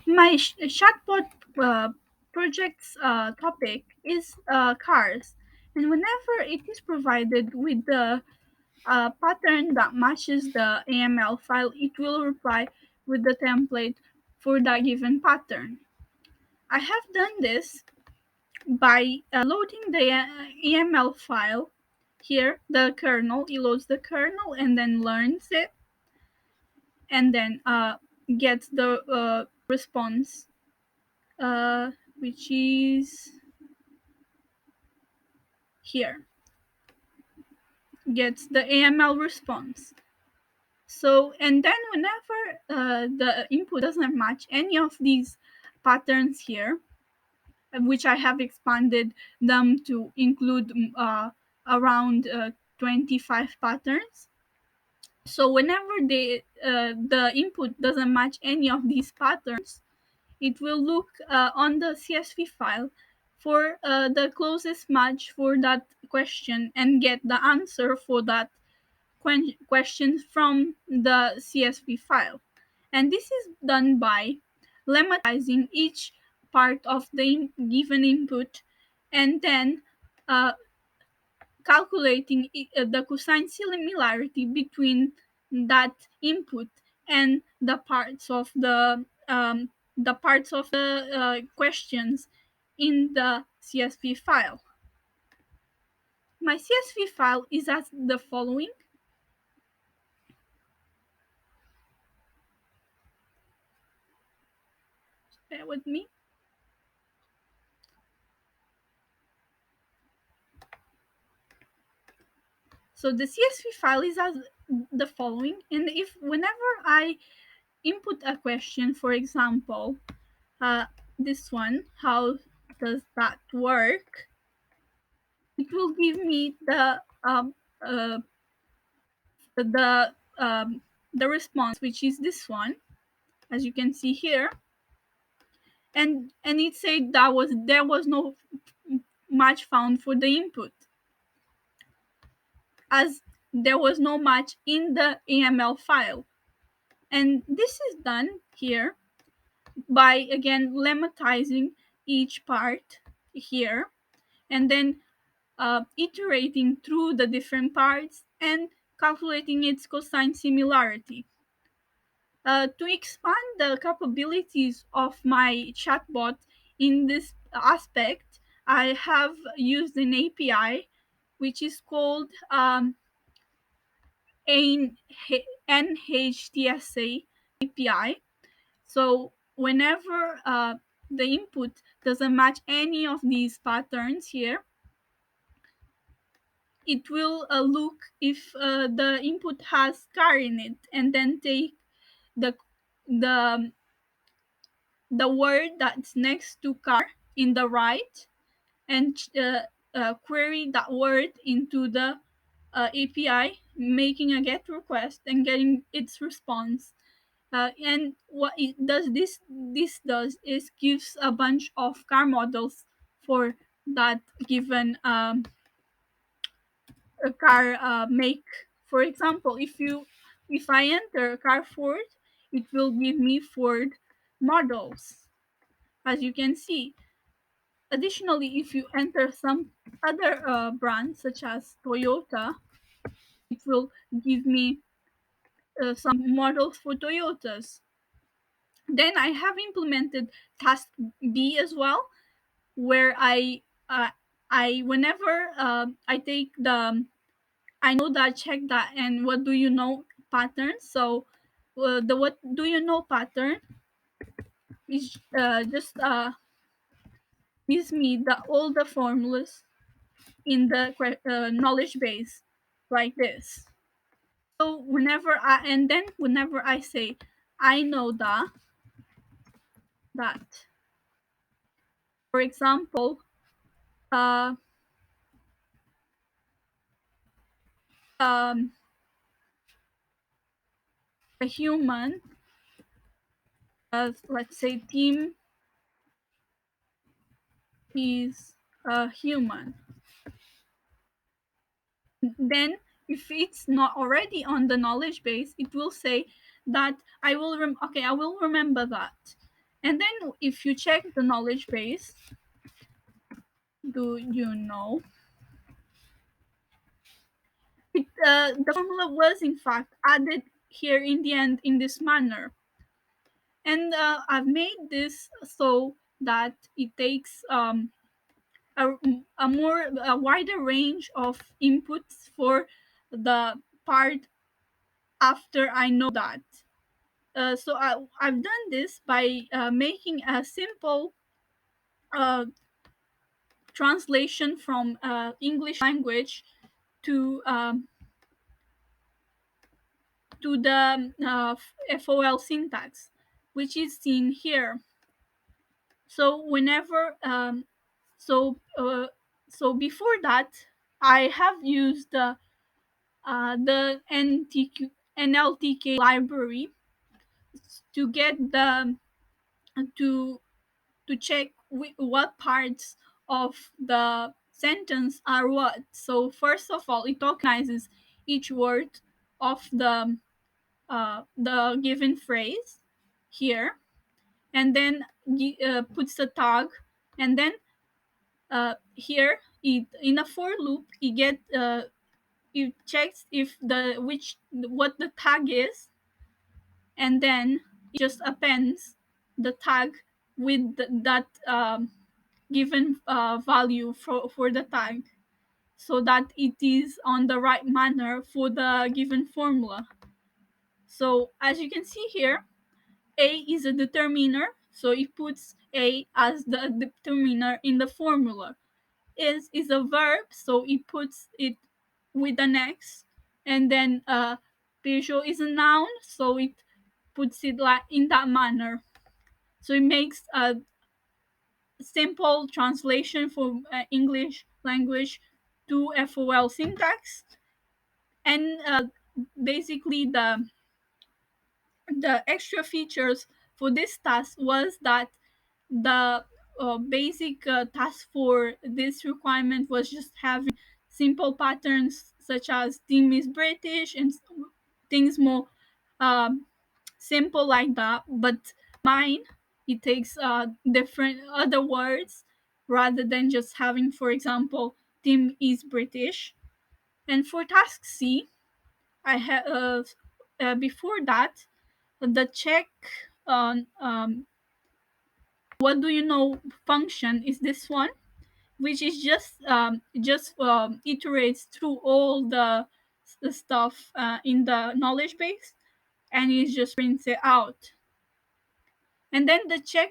My chatbot project's topic is cars, and whenever it is provided with the pattern that matches the AML file, it will reply with the template for that given pattern. I have done this by loading the AML file. Here, the kernel, it loads the kernel and then learns it, and then gets the response, which is here, gets the AML response. So, and then whenever the input doesn't match any of these patterns here, which I have expanded them to include around 25 patterns. So whenever the input doesn't match any of these patterns, it will look on the CSV file for the closest match for that question and get the answer for that question from the CSV file. And this is done by lemmatizing each part of the given input and then uh, calculating the cosine similarity between that input and the parts of the questions in the CSV file. My CSV file is as the following. Bear with me. So the CSV file is as the following, and if whenever I input a question, for example, this one, how does that work? It will give me uh, the the response, which is this one, as you can see here, and it said that there was no match found for the input, as there was no match in the AML file. And this is done here by again lemmatizing each part here and then iterating through the different parts and calculating its cosine similarity. To expand the capabilities of my chatbot in this aspect, I have used an API which is called NHTSA API. So whenever the input doesn't match any of these patterns here, it will look if the input has car in it, and then take the the the word that's next to car in the right and query that word into the API, making a GET request and getting its response. And what it does this does is gives a bunch of car models for that given a car make. For example, if I enter car Ford, it will give me Ford models, as you can see. Additionally, if you enter some other brands such as Toyota, it will give me some models for Toyotas. Then I have implemented task B as well, where uh, I whenever I take the I know that, check that, and what do you know pattern. So the what do you know pattern is just gives me all the formulas in the knowledge base like this. So whenever I say I know that, for example, uh, um, a human, let's say Tim is a human. Then if it's not already on the knowledge base, it will say that I will remember that. And then if you check the knowledge base, do you know the formula was in fact added here in the end in this manner. And I've made this so that it takes a, a wider range of inputs for the part after I know that. I've done this by making a simple uh, translation from English language to the FOL syntax, which is seen here. So whenever so uh, so before that, I have used the NLTK library to get the to to check what parts of the sentence are what. So first of all, it tokenizes each word of the given phrase here, and then puts the tag, and then here it in a for loop it checks if the which what the tag is, and then it just appends the tag with that given value for the tag, so that it is on the right manner for the given formula. So as you can see here, a is a determiner, so it puts a as the determiner in the formula. Is a verb, so it puts it with an x, and then Peugeot is a noun, so it puts it like in that manner. So it makes a simple translation from English language to FOL syntax, and basically the extra features for this task was that the basic task for this requirement was just having simple patterns such as Tim is British and things more um, simple like that. But mine, it takes different other words rather than just having, for example, Tim is British. And for task C, I have before that the check on what do you know function is this one, which is just iterates through all the stuff in the knowledge base, and it just prints it out. And then the check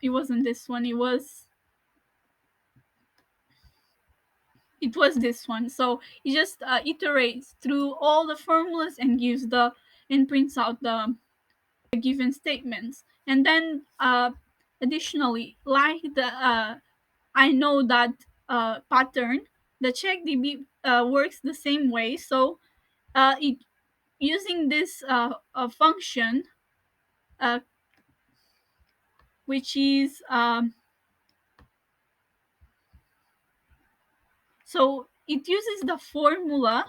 it wasn't this one, it was this one. So it just iterates through all the formulas and gives the and prints out the given statements. And then additionally, like the I know that pattern, the checkdb works the same way. So it using this function, uh, which is so it uses the formula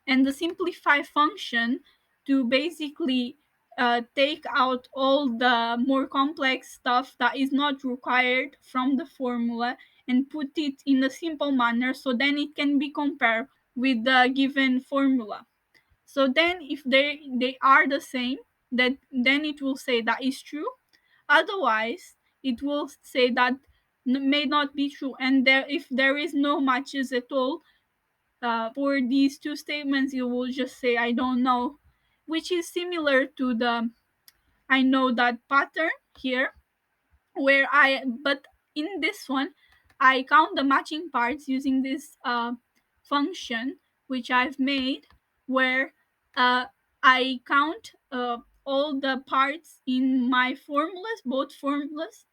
and the simplify function to basically take out all the more complex stuff that is not required from the formula and put it in a simple manner, so then it can be compared with the given formula. So then if they are the same, that then it will say that is true. Otherwise it will say that may not be true, and there if there is no matches at all for these two statements, you will just say I don't know, which is similar to the I know that pattern here, where I but in this one I count the matching parts using this function which I've made, where uh, I count all the parts in my formulas, both formulas,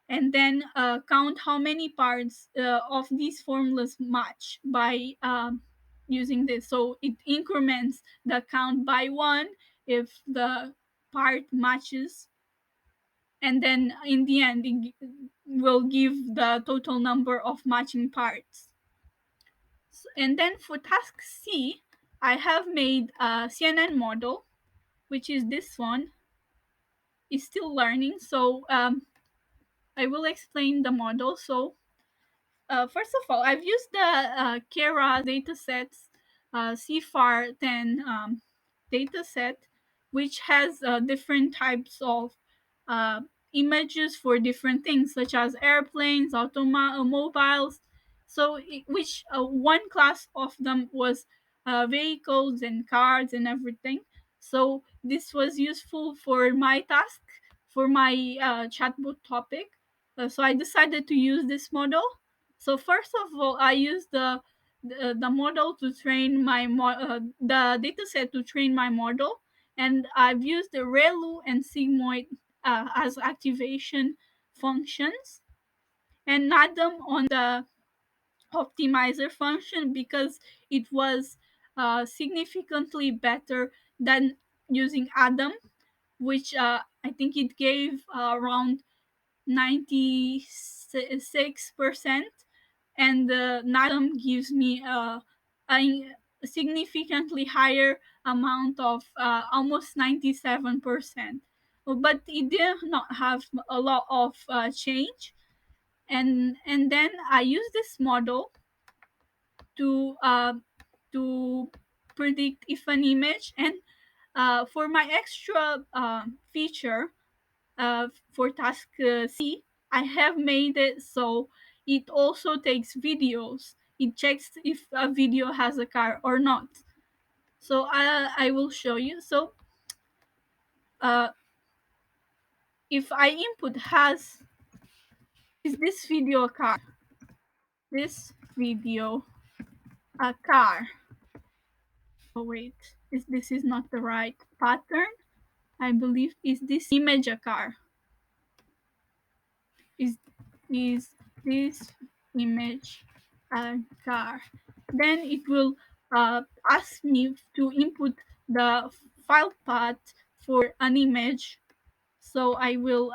and then count how many parts of these formulas match by using this. So it increments the count by one if the part matches, and then in the end it will give the total number of matching parts. And then for task C, I have made a CNN model, which is this one, is still learning. So I will explain the model. So first of all, I've used the Keras datasets CFAR 10 dataset, which has different types of uh, images for different things, such as airplanes, automobiles. So, which one class of them was vehicles and cars and everything. So, this was useful for my task, for my chatbot topic. So, I decided to use this model. So first of all, I used the model to train the dataset to train my model, and I've used the ReLU and Sigmoid as activation functions, and not them on the optimizer function because it was significantly better than using Adam, which I think it gave around 96%, and the NADAM gives me a significantly higher amount of almost 97%. But it did not have a lot of change, and then I use this model to to predict if an image, and for my extra feature for task C, I have made it so it also takes videos. It checks if a video has a car or not. So I will show you. So uh, if I input has, is this video a car? This video a car? Oh wait, this is not the right pattern. I believe is this image a car? is is this image a car? Then it will ask me to input the file path for an image. So I will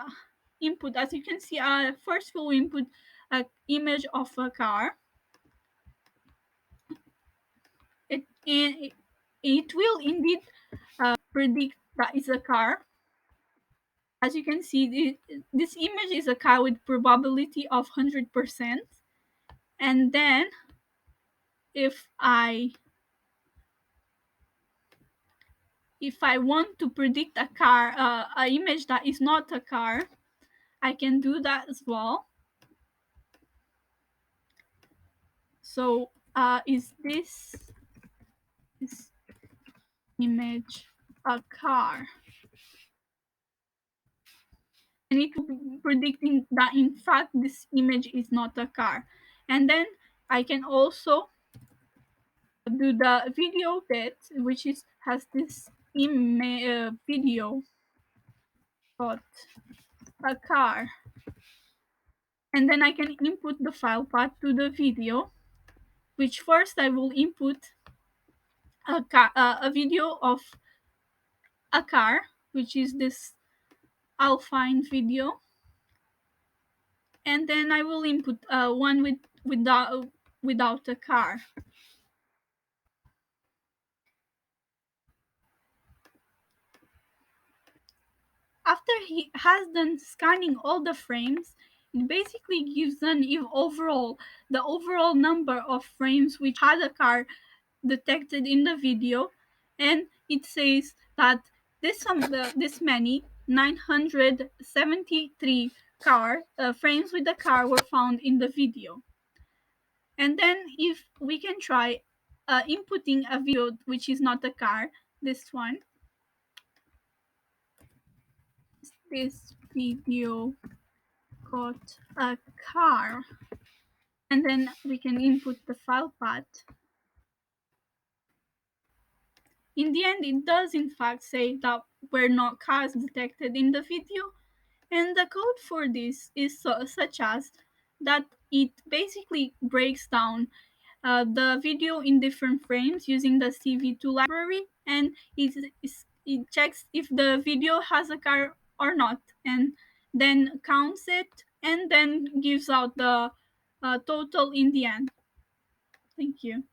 input, as you can see, first we'll input an image of a car. It will indeed predict that is a car. As you can see, this image is a car with probability of 100%. And then if I want to predict a car, an image that is not a car, I can do that as well. So is this image a car? And it will be predicting that in fact this image is not a car. And then I can also do the video bit, which is has this video got a car, and then I can input the file path to the video, which first I will input a video of a car, which is this Alpine video, and then I will input one without a car. After he has done scanning all the frames, it basically gives an the overall number of frames which had a car detected in the video, and it says that this many 973 car frames with the car were found in the video. And then if we can try inputting a video which is not a car, this one, this video got a car, and then we can input the file path. In the end, it does in fact say that were not cars detected in the video, and the code for this is such as that it basically breaks down the video in different frames using the CV2 library, and it checks if the video has a car or not, and then counts it, and then gives out the total in the end. Thank you.